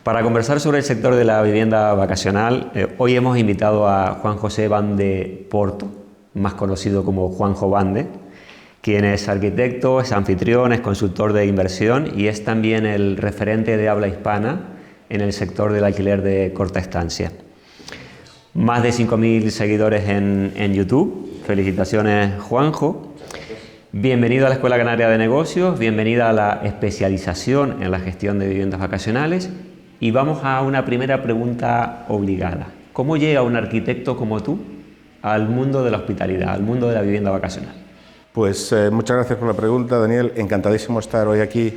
Para conversar sobre el sector de la vivienda vacacional, hoy hemos invitado a Juan José Bande Porto, más conocido como Juanjo Bande, quien es arquitecto, es anfitrión, es consultor de inversión y es también el referente de habla hispana en el sector del alquiler de corta estancia. Más de 5.000 seguidores en YouTube. Felicitaciones, Juanjo. Bienvenido a la Escuela Canaria de Negocios, bienvenida a la especialización en la gestión de viviendas vacacionales. Y vamos a una primera pregunta obligada. ¿Cómo llega un arquitecto como tú al mundo de la hospitalidad, al mundo de la vivienda vacacional? Pues muchas gracias por la pregunta, Daniel. Encantadísimo estar hoy aquí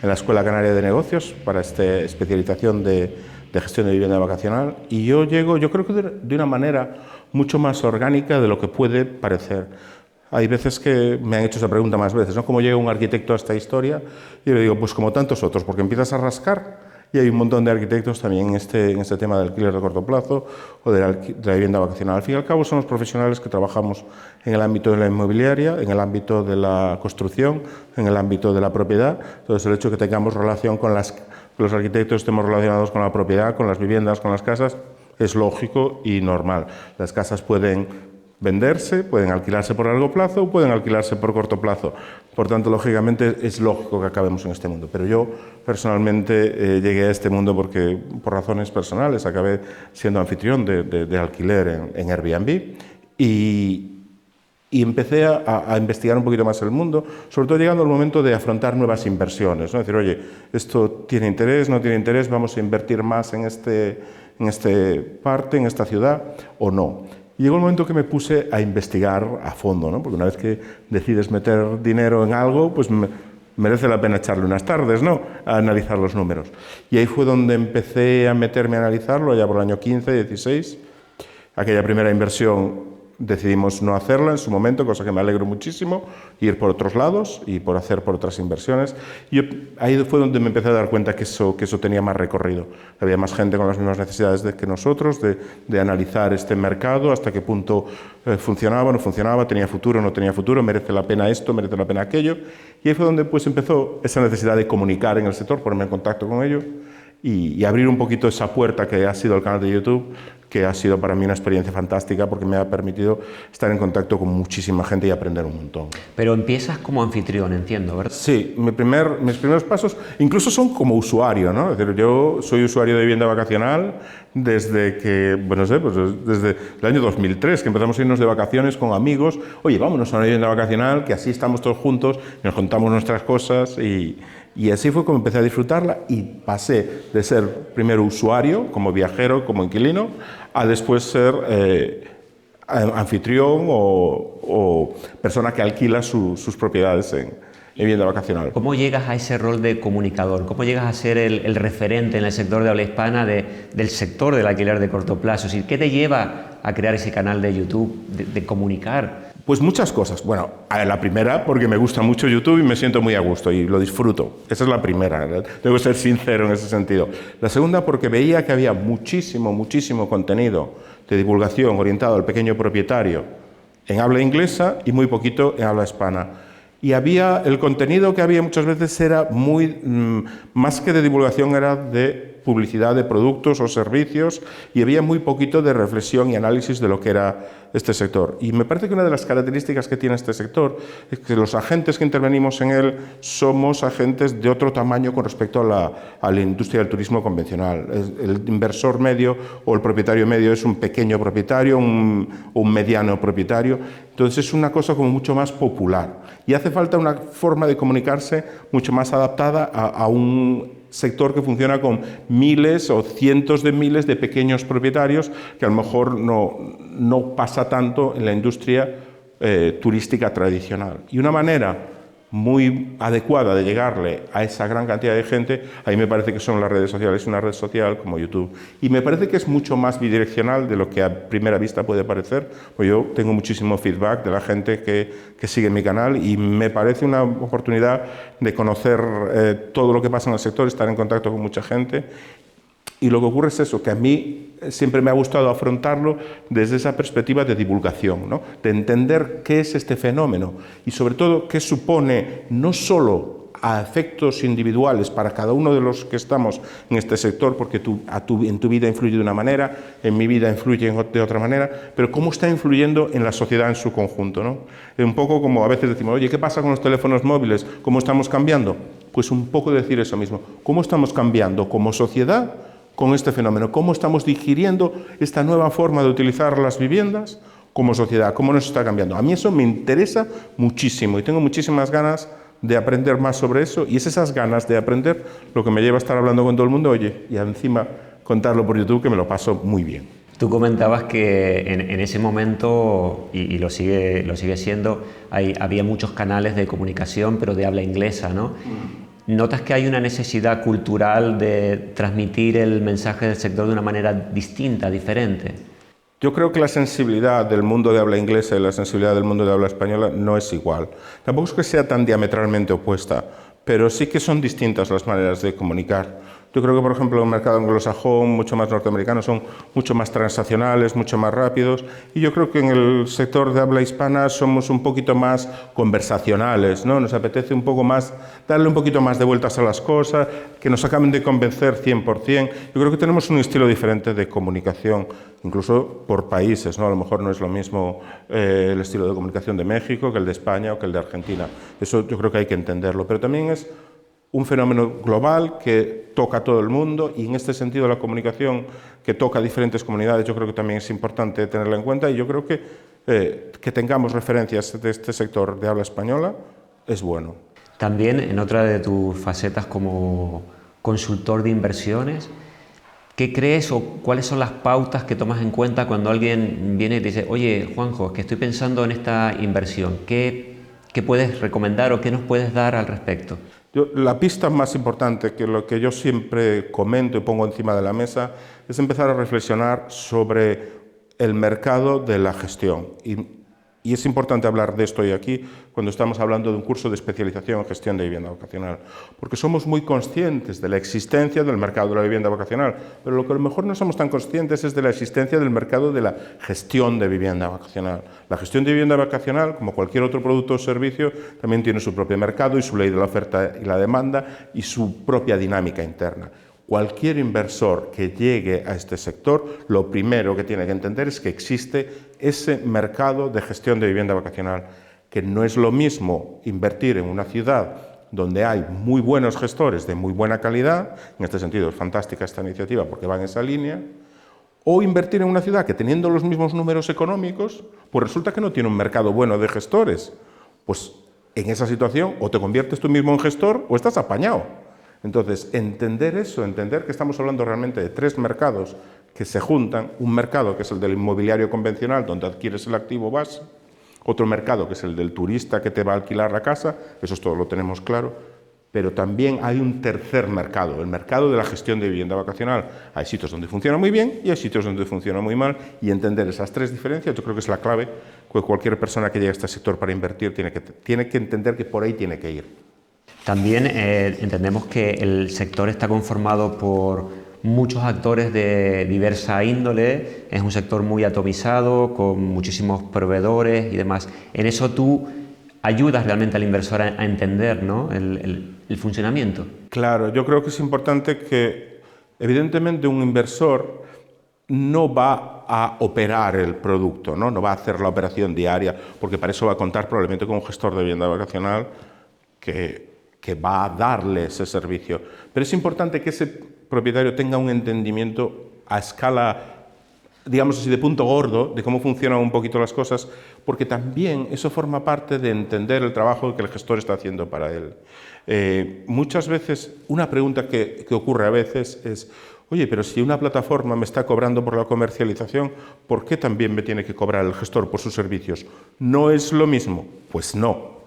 en la Escuela Canaria de Negocios para esta especialización de gestión de vivienda vacacional. Y yo llego, yo creo que de una manera mucho más orgánica de lo que puede parecer. Hay veces que me han hecho esa pregunta más veces, ¿no? ¿Cómo llega un arquitecto a esta historia? Y yo le digo, pues como tantos otros, porque empiezas a rascar. Y hay un montón de arquitectos también en este tema del alquiler de corto plazo o de la vivienda vacacional. Al fin y al cabo, son los profesionales que trabajamos en el ámbito de la inmobiliaria, en el ámbito de la construcción, en el ámbito de la propiedad. Entonces, el hecho de que tengamos relación con los arquitectos, estemos relacionados con la propiedad, con las viviendas, con las casas, es lógico y normal. Las casas pueden venderse, pueden alquilarse por largo plazo o pueden alquilarse por corto plazo. Por tanto, lógicamente, es lógico que acabemos en este mundo. Pero yo, personalmente, llegué a este mundo porque, por razones personales, acabé siendo anfitrión de alquiler en Airbnb y empecé a investigar un poquito más el mundo, sobre todo llegando al momento de afrontar nuevas inversiones, ¿no? Decir, oye, esto tiene interés, no tiene interés, vamos a invertir más en esta ciudad o no. Llegó el momento que me puse a investigar a fondo, ¿no? Porque una vez que decides meter dinero en algo, pues merece la pena echarle unas tardes, ¿no?, a analizar los números. Y ahí fue donde empecé a meterme a analizarlo, ya por el año 15, 16. Aquella primera inversión decidimos no hacerla en su momento, cosa que me alegro muchísimo, ir por otros lados y por hacer por otras inversiones. Y ahí fue donde me empecé a dar cuenta que eso tenía más recorrido. Había más gente con las mismas necesidades que nosotros, de analizar este mercado, hasta qué punto funcionaba, no funcionaba, tenía futuro, no tenía futuro, merece la pena esto, merece la pena aquello. Y ahí fue donde pues empezó esa necesidad de comunicar en el sector, ponerme en contacto con ello y abrir un poquito esa puerta que ha sido el canal de YouTube, que ha sido para mí una experiencia fantástica porque me ha permitido estar en contacto con muchísima gente y aprender un montón. Pero empiezas como anfitrión, entiendo, ¿verdad? Sí, mis primeros pasos incluso son como usuario, ¿no? Es decir, yo soy usuario de vivienda vacacional desde que, bueno, no sé, pues desde el año 2003, que empezamos a irnos de vacaciones con amigos. Oye, vámonos a una vivienda vacacional, que así estamos todos juntos, nos contamos nuestras cosas y así fue como empecé a disfrutarla y pasé de ser primero usuario, como viajero, como inquilino, a después ser anfitrión o persona que alquila sus propiedades en vivienda vacacional. ¿Cómo llegas a ese rol de comunicador? ¿Cómo llegas a ser el referente en el sector de habla hispana del sector del alquiler de corto plazo? Es decir, ¿qué te lleva a crear ese canal de YouTube, de comunicar? Pues muchas cosas. Bueno, la primera, porque me gusta mucho YouTube y me siento muy a gusto y lo disfruto. Esa es la primera, ¿verdad? Tengo que ser sincero en ese sentido. La segunda, porque veía que había muchísimo contenido de divulgación orientado al pequeño propietario en habla inglesa y muy poquito en habla hispana. Y el contenido que había muchas veces era más que de divulgación, era de publicidad de productos o servicios y había muy poquito de reflexión y análisis de lo que era este sector. Y me parece que una de las características que tiene este sector es que los agentes que intervenimos en él somos agentes de otro tamaño con respecto a la industria del turismo convencional. El inversor medio o el propietario medio es un pequeño propietario, un mediano propietario. Entonces es una cosa como mucho más popular y hace falta una forma de comunicarse mucho más adaptada a un sector que funciona con miles o cientos de miles de pequeños propietarios que a lo mejor no pasa tanto en la industria turística tradicional. Y una manera muy adecuada de llegarle a esa gran cantidad de gente, a mí me parece que son las redes sociales, una red social como YouTube. Y me parece que es mucho más bidireccional de lo que a primera vista puede parecer, pues yo tengo muchísimo feedback de la gente que sigue mi canal y me parece una oportunidad de conocer todo lo que pasa en el sector, estar en contacto con mucha gente. Y lo que ocurre es eso, que a mí siempre me ha gustado afrontarlo desde esa perspectiva de divulgación, ¿no? De entender qué es este fenómeno y sobre todo qué supone no solo a efectos individuales para cada uno de los que estamos en este sector, porque en tu vida influye de una manera, en mi vida influye de otra manera, pero cómo está influyendo en la sociedad en su conjunto, ¿no? Es un poco como a veces decimos, oye, ¿qué pasa con los teléfonos móviles? ¿Cómo estamos cambiando? Pues un poco decir eso mismo. ¿Cómo estamos cambiando como sociedad con este fenómeno? ¿Cómo estamos digiriendo esta nueva forma de utilizar las viviendas como sociedad? ¿Cómo nos está cambiando? A mí eso me interesa muchísimo y tengo muchísimas ganas de aprender más sobre eso, y es esas ganas de aprender lo que me lleva a estar hablando con todo el mundo, oye, y encima contarlo por YouTube, que me lo paso muy bien. Tú comentabas que en ese momento, y lo sigue siendo, había muchos canales de comunicación, pero de habla inglesa, ¿no? ¿Notas que hay una necesidad cultural de transmitir el mensaje del sector de una manera distinta, diferente? Yo creo que la sensibilidad del mundo de habla inglesa y la sensibilidad del mundo de habla española no es igual. Tampoco es que sea tan diametralmente opuesta, pero sí que son distintas las maneras de comunicar. Yo creo que, por ejemplo, el mercado anglosajón, mucho más norteamericano, son mucho más transaccionales, mucho más rápidos. Y yo creo que en el sector de habla hispana somos un poquito más conversacionales, ¿no? Nos apetece un poco más darle un poquito más de vueltas a las cosas, que nos acaben de convencer 100%. Yo creo que tenemos un estilo diferente de comunicación, incluso por países, ¿no? A lo mejor no es lo mismo el estilo de comunicación de México que el de España o que el de Argentina. Eso yo creo que hay que entenderlo. Pero también es un fenómeno global que toca a todo el mundo, y en este sentido la comunicación que toca a diferentes comunidades yo creo que también es importante tenerla en cuenta, y yo creo que tengamos referencias de este sector de habla española es bueno. También en otra de tus facetas como consultor de inversiones, ¿qué crees o cuáles son las pautas que tomas en cuenta cuando alguien viene y te dice, oye, Juanjo, es que estoy pensando en esta inversión, ¿qué puedes recomendar o qué nos puedes dar al respecto? La pista más importante, que lo que yo siempre comento y pongo encima de la mesa, es empezar a reflexionar sobre el mercado de la gestión. Y es importante hablar de esto hoy aquí, cuando estamos hablando de un curso de especialización en gestión de vivienda vacacional, porque somos muy conscientes de la existencia del mercado de la vivienda vacacional, pero lo que a lo mejor no somos tan conscientes es de la existencia del mercado de la gestión de vivienda vacacional. La gestión de vivienda vacacional, como cualquier otro producto o servicio, también tiene su propio mercado y su ley de la oferta y la demanda y su propia dinámica interna. Cualquier inversor que llegue a este sector, lo primero que tiene que entender es que existe ese mercado de gestión de vivienda vacacional, que no es lo mismo invertir en una ciudad donde hay muy buenos gestores de muy buena calidad, en este sentido es fantástica esta iniciativa porque va en esa línea, o invertir en una ciudad que, teniendo los mismos números económicos, pues resulta que no tiene un mercado bueno de gestores. Pues en esa situación o te conviertes tú mismo en gestor o estás apañado. Entonces, entender eso, entender que estamos hablando realmente de tres mercados que se juntan, un mercado que es el del inmobiliario convencional, donde adquieres el activo base, otro mercado que es el del turista que te va a alquilar la casa, eso todo lo tenemos claro, pero también hay un tercer mercado, el mercado de la gestión de vivienda vacacional. Hay sitios donde funciona muy bien y hay sitios donde funciona muy mal, y entender esas tres diferencias yo creo que es la clave que cualquier persona que llegue a este sector para invertir tiene que entender que por ahí tiene que ir. También entendemos que el sector está conformado por muchos actores de diversa índole, es un sector muy atomizado, con muchísimos proveedores y demás. En eso tú ayudas realmente al inversor a entender, ¿no?, el funcionamiento. Claro, yo creo que es importante que, evidentemente, un inversor no va a operar el producto, no va a hacer la operación diaria, porque para eso va a contar probablemente con un gestor de vivienda vacacional que va a darle ese servicio. Pero es importante que ese propietario tenga un entendimiento a escala, digamos así, de punto gordo, de cómo funcionan un poquito las cosas, porque también eso forma parte de entender el trabajo que el gestor está haciendo para él. Muchas veces, una pregunta que ocurre a veces es, oye, pero si una plataforma me está cobrando por la comercialización, ¿por qué también me tiene que cobrar el gestor por sus servicios? ¿No es lo mismo? Pues no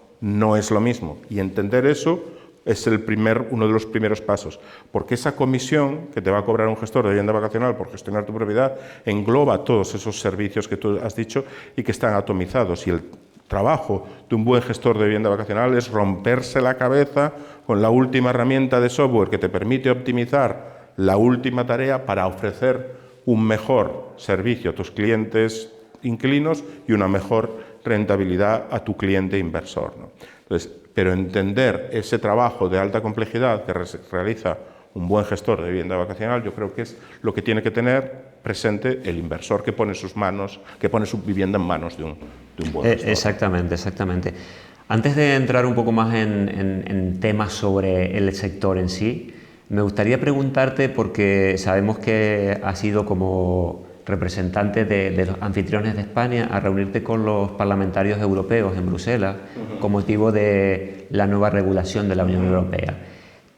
es lo mismo. Y entender eso es uno de los primeros pasos, porque esa comisión que te va a cobrar un gestor de vivienda vacacional por gestionar tu propiedad engloba todos esos servicios que tú has dicho y que están atomizados. Y el trabajo de un buen gestor de vivienda vacacional es romperse la cabeza con la última herramienta de software que te permite optimizar la última tarea para ofrecer un mejor servicio a tus clientes inquilinos y una mejor rentabilidad a tu cliente inversor, ¿no? Entonces, pero entender ese trabajo de alta complejidad que realiza un buen gestor de vivienda vacacional, yo creo que es lo que tiene que tener presente el inversor que pone su vivienda en manos de un buen gestor. Exactamente, exactamente. Antes de entrar un poco más en temas sobre el sector en sí, me gustaría preguntarte, porque sabemos que has sido como representante de los anfitriones de España a reunirte con los parlamentarios europeos en Bruselas con motivo de la nueva regulación de la Unión Europea.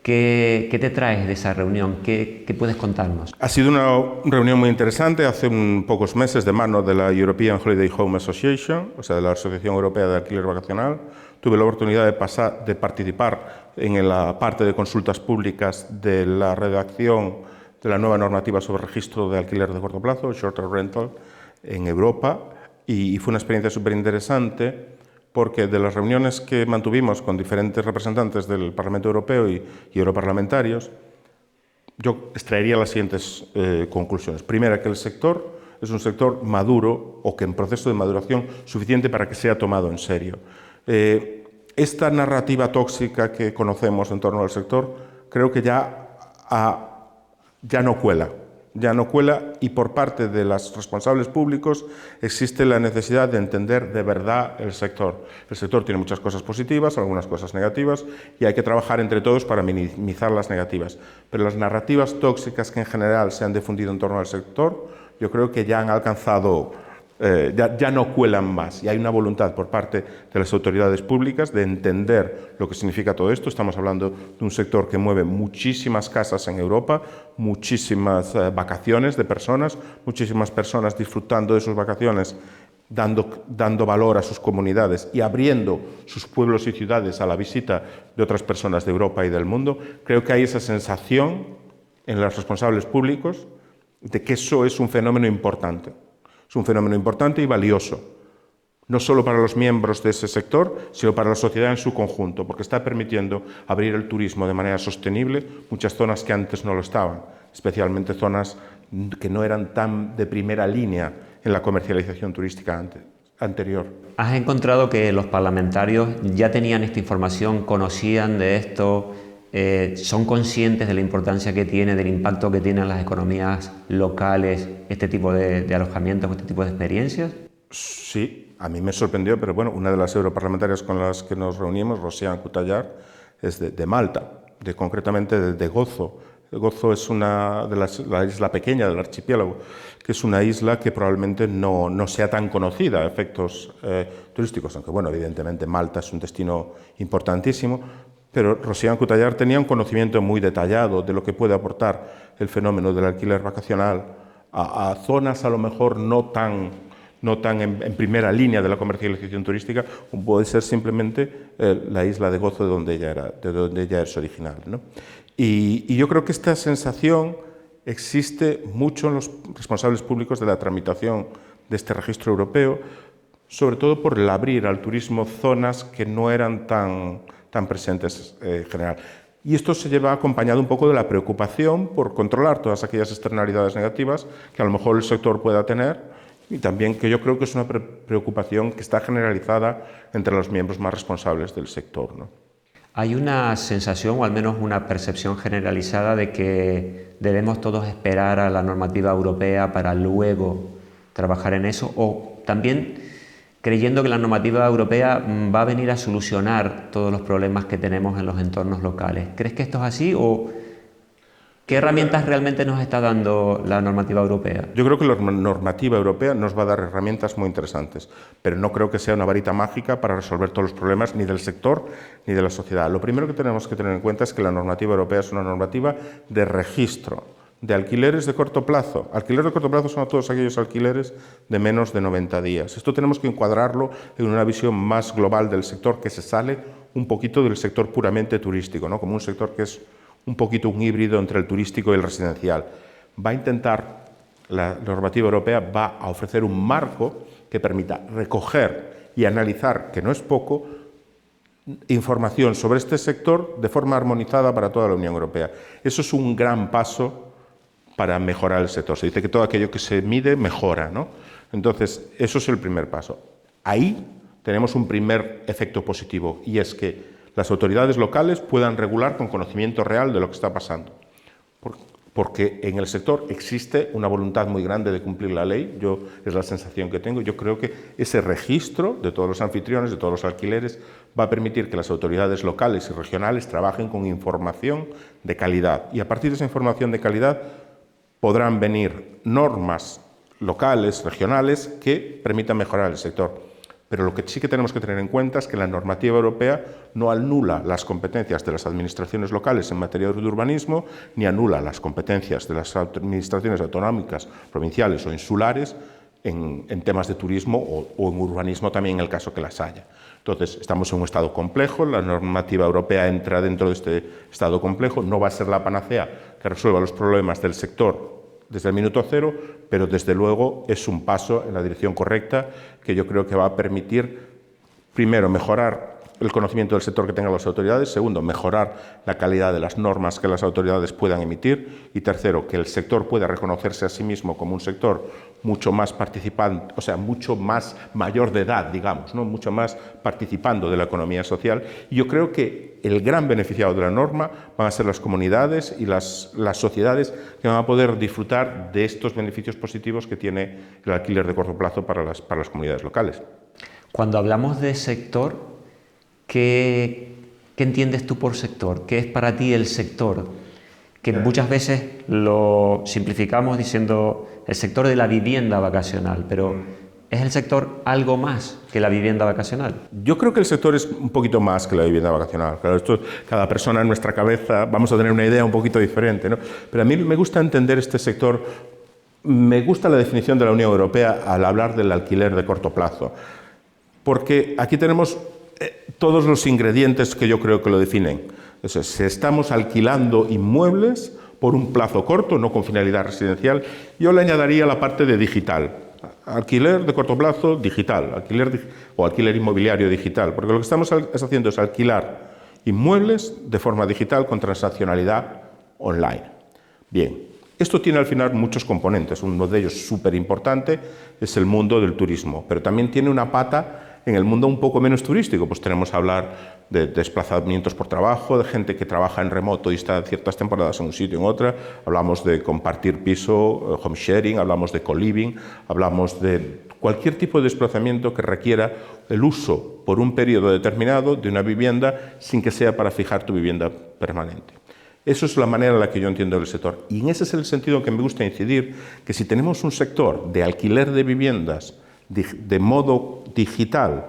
¿Qué te traes de esa reunión? ¿Qué puedes contarnos? Ha sido una reunión muy interesante. Hace pocos meses, de mano de la European Holiday Home Association, o sea, de la Asociación Europea de Alquiler Vacacional, tuve la oportunidad de participar en la parte de consultas públicas de la redacción de la nueva normativa sobre registro de alquiler de corto plazo, Short Term Rental, en Europa, y fue una experiencia súper interesante, porque de las reuniones que mantuvimos con diferentes representantes del Parlamento Europeo y europarlamentarios, yo extraería las siguientes conclusiones. Primera, que el sector es un sector maduro o que en proceso de maduración suficiente para que sea tomado en serio. Esta narrativa tóxica que conocemos en torno al sector creo que ya no cuela. Ya no cuela, y por parte de los responsables públicos existe la necesidad de entender de verdad el sector. El sector tiene muchas cosas positivas, algunas cosas negativas, y hay que trabajar entre todos para minimizar las negativas. Pero las narrativas tóxicas que en general se han difundido en torno al sector, yo creo que ya han alcanzado, ya no cuelan más, y hay una voluntad por parte de las autoridades públicas de entender lo que significa todo esto. Estamos hablando de un sector que mueve muchísimas casas en Europa, muchísimas vacaciones de personas, muchísimas personas disfrutando de sus vacaciones, dando valor a sus comunidades y abriendo sus pueblos y ciudades a la visita de otras personas de Europa y del mundo. Creo que hay esa sensación en los responsables públicos de que eso es un fenómeno importante. Es un fenómeno importante y valioso, no solo para los miembros de ese sector, sino para la sociedad en su conjunto, porque está permitiendo abrir el turismo de manera sostenible muchas zonas que antes no lo estaban, especialmente zonas que no eran tan de primera línea en la comercialización turística anterior. ¿Has encontrado que los parlamentarios ya tenían esta información, conocían de esto, son conscientes de la importancia que tiene, del impacto que tienen las economías locales este tipo de alojamientos, este tipo de experiencias? Sí, a mí me sorprendió, pero bueno, una de las europarlamentarias con las que nos reunimos, Rosiane Cutajar, es de Malta, concretamente de Gozo. Gozo es la isla pequeña del archipiélago, que es una isla que probablemente no sea tan conocida a efectos turísticos, aunque bueno, evidentemente Malta es un destino importantísimo. Pero Rosiane Cutajar tenía un conocimiento muy detallado de lo que puede aportar el fenómeno del alquiler vacacional a zonas a lo mejor no tan en primera línea de la comercialización turística, como puede ser simplemente la isla de Gozo, de donde ella es original, ¿no? Y yo creo que esta sensación existe mucho en los responsables públicos de la tramitación de este registro europeo, sobre todo por el abrir al turismo zonas que no eran tan presentes en general. Y esto se lleva acompañado un poco de la preocupación por controlar todas aquellas externalidades negativas que a lo mejor el sector pueda tener, y también que yo creo que es una preocupación que está generalizada entre los miembros más responsables del sector, ¿no? Hay una sensación, o al menos una percepción generalizada, de que debemos todos esperar a la normativa europea para luego trabajar en eso, o también creyendo que la normativa europea va a venir a solucionar todos los problemas que tenemos en los entornos locales. ¿Crees que esto es así, o qué herramientas realmente nos está dando la normativa europea? Yo creo que la normativa europea nos va a dar herramientas muy interesantes, pero no creo que sea una varita mágica para resolver todos los problemas ni del sector ni de la sociedad. Lo primero que tenemos que tener en cuenta es que la normativa europea es una normativa de registro de alquileres de corto plazo. Alquileres de corto plazo son todos aquellos alquileres de menos de 90 días. Esto tenemos que encuadrarlo en una visión más global del sector, que se sale un poquito del sector puramente turístico, ¿no? Como un sector que es un poquito un híbrido entre el turístico y el residencial. La normativa europea va a ofrecer un marco que permita recoger y analizar, que no es poco, información sobre este sector de forma armonizada para toda la Unión Europea. Eso es un gran paso para mejorar el sector. Se dice que todo aquello que se mide mejora, ¿no? Entonces, eso es el primer paso. Ahí tenemos un primer efecto positivo, y es que las autoridades locales puedan regular con conocimiento real de lo que está pasando. Porque en el sector existe una voluntad muy grande de cumplir la ley, es la sensación que tengo. Yo creo que ese registro de todos los anfitriones, de todos los alquileres, va a permitir que las autoridades locales y regionales trabajen con información de calidad. Y a partir de esa información de calidad podrán venir normas locales, regionales, que permitan mejorar el sector. Pero lo que sí que tenemos que tener en cuenta es que la normativa europea no anula las competencias de las administraciones locales en materia de urbanismo, ni anula las competencias de las administraciones autonómicas, provinciales o insulares en temas de turismo o en urbanismo también en el caso que las haya. Entonces, estamos en un estado complejo, la normativa europea entra dentro de este estado complejo, no va a ser la panacea que resuelva los problemas del sector desde el minuto cero, pero desde luego es un paso en la dirección correcta que yo creo que va a permitir, primero, mejorar el conocimiento del sector que tengan las autoridades, segundo, mejorar la calidad de las normas que las autoridades puedan emitir y tercero, que el sector pueda reconocerse a sí mismo como un sector mucho más participante, o sea, mucho más mayor de edad, digamos, ¿no? Mucho más participando de la economía social. Y yo creo que el gran beneficiado de la norma van a ser las comunidades y las sociedades que van a poder disfrutar de estos beneficios positivos que tiene el alquiler de corto plazo para las comunidades locales. Cuando hablamos de sector, ¿qué entiendes tú por sector? ¿Qué es para ti el sector? Que muchas veces lo simplificamos diciendo el sector de la vivienda vacacional, pero ¿es el sector algo más que la vivienda vacacional? Yo creo que el sector es un poquito más que la vivienda vacacional. Claro, cada persona en nuestra cabeza vamos a tener una idea un poquito diferente, ¿no? Pero a mí me gusta entender este sector, me gusta la definición de la Unión Europea al hablar del alquiler de corto plazo, porque aquí tenemos todos los ingredientes que yo creo que lo definen. Entonces, si estamos alquilando inmuebles por un plazo corto, no con finalidad residencial, yo le añadiría la parte de digital. Alquiler de corto plazo digital, alquiler inmobiliario digital, porque lo que estamos haciendo es alquilar inmuebles de forma digital con transaccionalidad online. Bien, esto tiene al final muchos componentes, uno de ellos súper importante es el mundo del turismo, pero también tiene una pata en el mundo un poco menos turístico, pues tenemos que hablar de desplazamientos por trabajo, de gente que trabaja en remoto y está ciertas temporadas en un sitio y en otra, hablamos de compartir piso, home sharing, hablamos de co-living, hablamos de cualquier tipo de desplazamiento que requiera el uso por un periodo determinado de una vivienda sin que sea para fijar tu vivienda permanente. Eso es la manera en la que yo entiendo el sector. Y en ese es el sentido que me gusta incidir, que si tenemos un sector de alquiler de viviendas de modo digital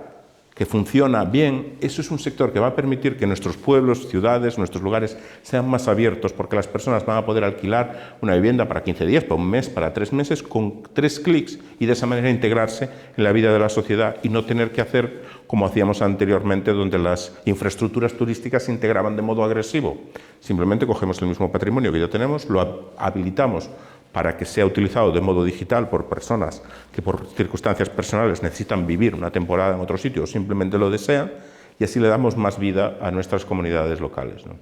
que funciona bien, eso es un sector que va a permitir que nuestros pueblos, ciudades, nuestros lugares sean más abiertos, porque las personas van a poder alquilar una vivienda para 15 días, para un mes, para 3 meses, con 3 clics y de esa manera integrarse en la vida de la sociedad y no tener que hacer como hacíamos anteriormente, donde las infraestructuras turísticas se integraban de modo agresivo. Simplemente cogemos el mismo patrimonio que ya tenemos, lo habilitamos para que sea utilizado de modo digital por personas que por circunstancias personales necesitan vivir una temporada en otro sitio o simplemente lo desean, y así le damos más vida a nuestras comunidades locales, ¿no?